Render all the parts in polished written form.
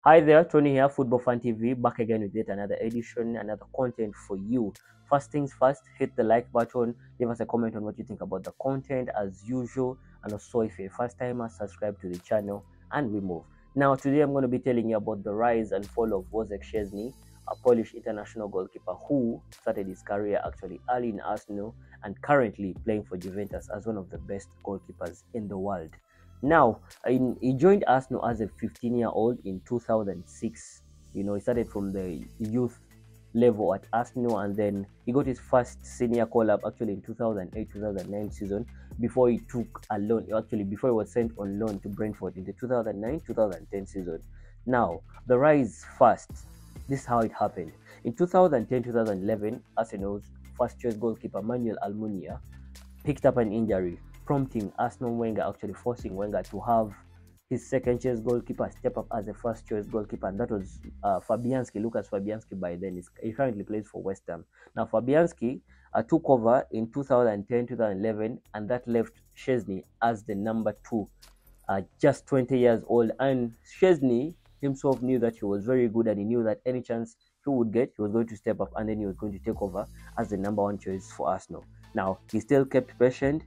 Hi there, Tony here, Football Fan TV, back again with yet another edition, another content for you. First things first, hit the like button, leave us a comment on what you think about the content as usual, and also if you're a first timer, subscribe to the channel, and we move. Now, today I'm going to be telling you about the rise and fall of Wojciech Szczęsny, a Polish international goalkeeper who started his career actually early in Arsenal and currently playing for Juventus as one of the best goalkeepers in the world. Now, he joined Arsenal as a 15-year-old in 2006. He started from the youth level at Arsenal, and then he got his first senior call-up actually in 2008-2009 season before he took a loan, actually before he was sent on loan to Brentford in the 2009-2010 season. Now, the rise first. This is how it happened. In 2010-2011, Arsenal's first-choice goalkeeper Manuel Almunia picked up an injury, prompting Arsenal Wenger, actually forcing Wenger to have his second choice goalkeeper step up as a first choice goalkeeper, and that was Fabianski, Lucas Fabianski. By then, he currently plays for West Ham. Now, Fabianski took over in 2010-2011, and that left Szczęsny as the number two, just 20 years old. And Szczęsny himself knew that he was very good, and he knew that any chance he would get, he was going to step up, and then he was going to take over as the number one choice for Arsenal. Now, he still kept patient.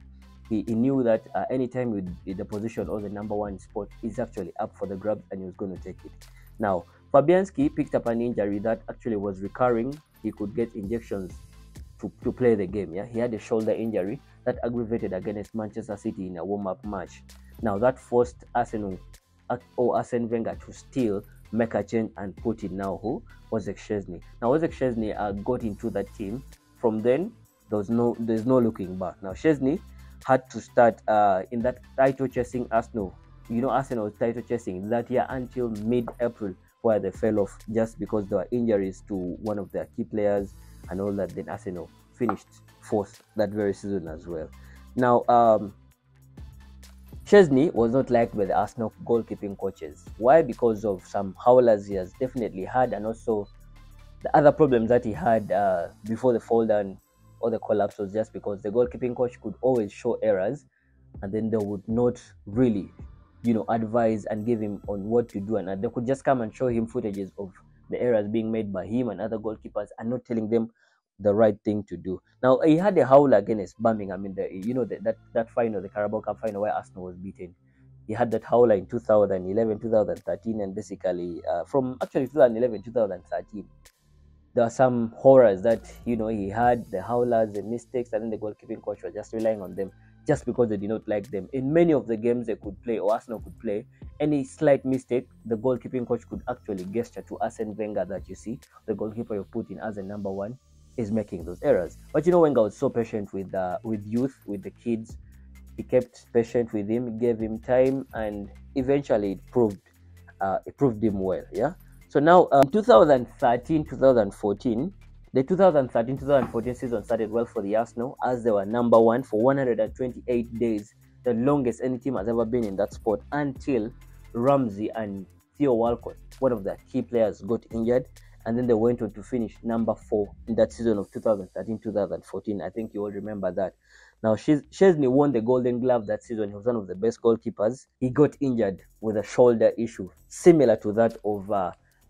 He knew that anytime with the position or the number one spot is actually up for the grabs, and he was going to take it. Now, Fabianski picked up an injury that actually was recurring. He could get injections to play the game. Yeah, he had a shoulder injury that aggravated against Manchester City in a warm-up match. Now, that forced Arsenal or Arsene Wenger to still make a change and put in now who? Wojciech Szczęsny. Now, Wojciech Szczęsny got into that team. From then, there's no looking back. Now, Szczęsny had to start in that title chasing Arsenal. Arsenal was title chasing that year until mid-April, where they fell off just because there were injuries to one of their key players and all that. Then Arsenal finished fourth that very season as well. Now, Szczęsny was not liked by the Arsenal goalkeeping coaches. Why? Because of some howlers he has definitely had, and also the other problems that he had before the fall down or the collapse was just because the goalkeeping coach could always show errors, and then they would not really, advise and give him on what to do, and they could just come and show him footages of the errors being made by him and other goalkeepers and not telling them the right thing to do. Now, he had a howler against Birmingham in that final, the Carabao Cup final where Arsenal was beaten. He had that howler in 2011, 2013, and basically from actually 2011, 2013. There are some horrors that he had, the howlers, the mistakes, and then the goalkeeping coach was just relying on them just because they did not like them. In many of the games they could play, or Arsenal could play, any slight mistake, the goalkeeping coach could actually gesture to Arsene Wenger that, you see, the goalkeeper you put in as a number one is making those errors. But Wenger was so patient with youth, with the kids. He kept patient with him, gave him time, and eventually it proved him well. Yeah. So now, 2013-2014, the 2013-2014 season started well for the Arsenal as they were number one for 128 days, the longest any team has ever been in that spot, until Ramsey and Theo Walcott, one of their key players, got injured, and then they went on to finish number 4 in that season of 2013-2014. I think you all remember that. Now, Szczęsny won the Golden Glove that season. He was one of the best goalkeepers. He got injured with a shoulder issue, similar to that of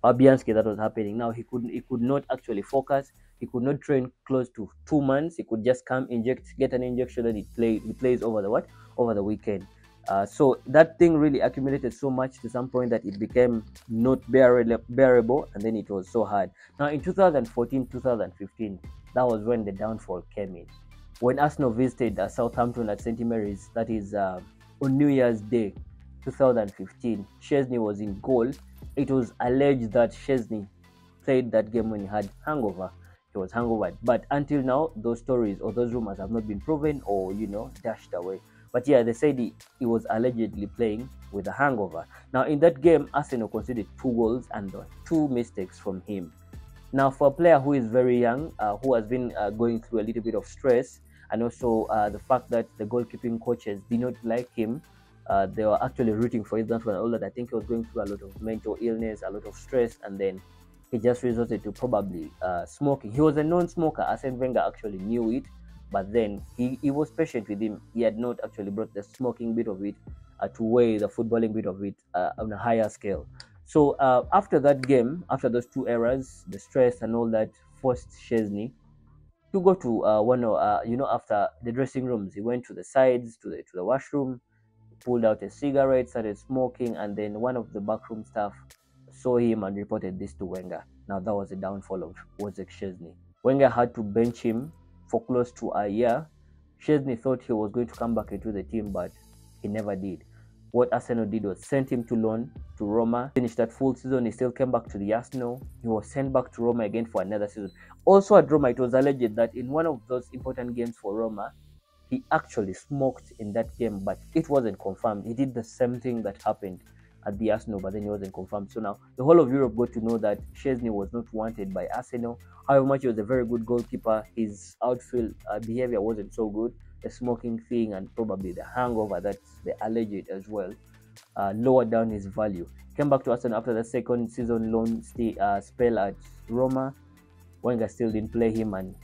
Fabianski that was happening. Now, he could not actually focus. He could not train close to 2 months. He could just come, get an injection, and he plays over the weekend. So that thing really accumulated so much to some point that it became not bearable, and then it was so hard. Now, in 2014-2015, that was when the downfall came in. When Arsenal visited Southampton at St. Mary's, that is on New Year's Day 2015, Szczęsny was in goal. It was alleged that Szczęsny played that game when he had hangover. He was hungover. But until now, those stories or those rumors have not been proven or, dashed away. But yeah, they said he was allegedly playing with a hangover. Now, in that game, Arsenal conceded 2 goals and 2 mistakes from him. Now, for a player who is very young, who has been going through a little bit of stress, and also the fact that the goalkeeping coaches did not like him, they were actually rooting for his downfall and all that. I think he was going through a lot of mental illness, a lot of stress, and then he just resorted to probably smoking. He was a non-smoker. Arsene Wenger actually knew it, but then he was patient with him. He had not actually brought the smoking bit of it to weigh the footballing bit of it on a higher scale. So after that game, after those two errors, the stress and all that forced Szczęsny to go to one of after the dressing rooms. He went to the sides to the washroom, pulled out a cigarette, started smoking, and then one of the backroom staff saw him and reported this to Wenger. Now that was the downfall of Wojciech Szczęsny. Wenger had to bench him for close to a year. Szczęsny thought he was going to come back into the team, but he never did. What Arsenal did was sent him to loan to Roma. Finished that full season, he still came back to the Arsenal. He was sent back to Roma again for another season. Also at Roma, it was alleged that in one of those important games for Roma, he actually smoked in that game, but it wasn't confirmed. He did the same thing that happened at the Arsenal, but then it wasn't confirmed. So now the whole of Europe got to know that Szczęsny was not wanted by Arsenal. However much he was a very good goalkeeper, his outfield behavior wasn't so good. The smoking thing and probably the hangover that they alleged as well lowered down his value. Came back to Arsenal after the second season loan spell at Roma. Wenger still didn't play him, and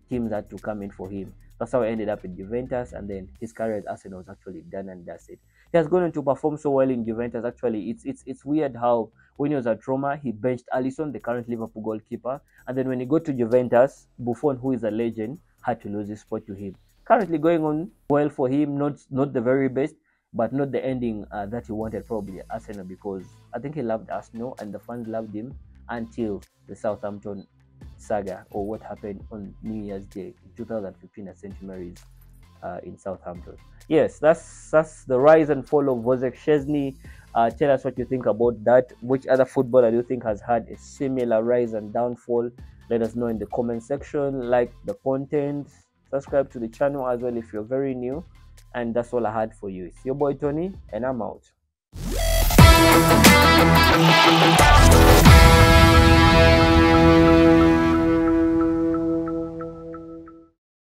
teams had to come in for him. That's how he ended up in Juventus, and then his career at Arsenal was actually done and dusted. He has gone on to perform so well in Juventus. Actually, it's weird how when he was at Roma, he benched Alisson, the current Liverpool goalkeeper, and then when he got to Juventus, Buffon, who is a legend, had to lose his spot to him. Currently going on well for him, not the very best, but not the ending that he wanted probably at Arsenal, because I think he loved Arsenal and the fans loved him until the Southampton saga, or what happened on New Year's Day in 2015 at St. Mary's in Southampton. Yes, that's the rise and fall of Wojciech Szczęsny. Tell us what you think about that. Which other footballer do you think has had a similar rise and downfall? Let us know in the comment section. Like the content, subscribe to the channel as well if you're very new. And that's all I had for you. It's your boy Tony, and I'm out.